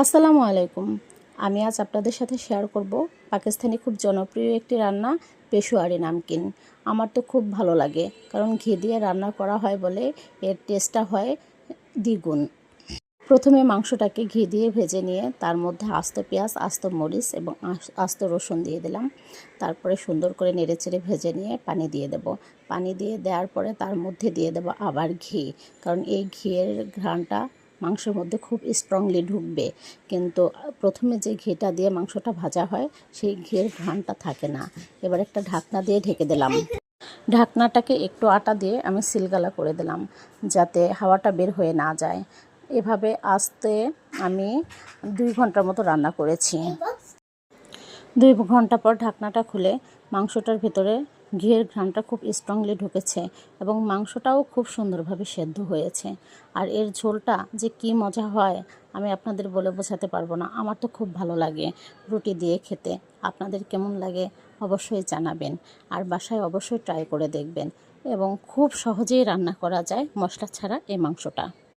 আসসালামু আলাইকুম। আমি আজ আপনাদের সাথে শেয়ার করব পাকিস্তানি খুব জনপ্রিয় একটি রান্না, পেশোয়ারি নামকিন। আমার তো খুব ভালো লাগে, কারণ ঘি দিয়ে রান্না করা হয় বলে এর টেস্টটা হয় দ্বিগুণ। প্রথমে মাংসটাকে ঘি দিয়ে ভেজে নিয়ে তার মধ্যে আস্ত পেঁয়াজ, আস্ত মরিচ এবং আস্ত রসুন দিয়ে দিলাম। তারপরে সুন্দর করে নেড়েচেড়ে ভেজে নিয়ে পানি দিয়ে দেব। পানি দিয়ে দেওয়ার পরে তার মধ্যে দিয়ে দেব আবার ঘি, কারণ এই ঘিয়ের ঘ্রাণটা মাংসের মধ্যে খুব স্ট্রংলি ঢুকবে। কিন্তু প্রথমে যে ঘিটা দিয়ে মাংসটা ভাজা হয় সেই ঘিয়ের ঘ্রাণটা থাকে না। এবার একটা ঢাকনা দিয়ে ঢেকে দিলাম। ঢাকনাটাকে একটু আটা দিয়ে আমি সিলগালা করে দিলাম, যাতে হাওয়াটা বের হয়ে না যায়। এভাবে আস্তে আমি 2 ঘন্টার মতো রান্না করেছি। 2 ঘন্টা পর ঢাকনাটা খুলে মাংসটার ভেতরে ঘিয়ের ঘ্রাণটা খুব স্ট্রংলি ঢুকেছে এবং মাংসটাও খুব সুন্দরভাবে সেদ্ধ হয়েছে। আর এর ঝোলটা যে কি মজা হয় আমি আপনাদের বলে বোঝাতে পারবো না। আমার তো খুব ভালো লাগে রুটি দিয়ে খেতে। আপনাদের কেমন লাগে অবশ্যই জানাবেন, আর বাসায় অবশ্যই ট্রাই করে দেখবেন। এবং খুব সহজেই রান্না করা যায় মশলা ছাড়া এই মাংসটা।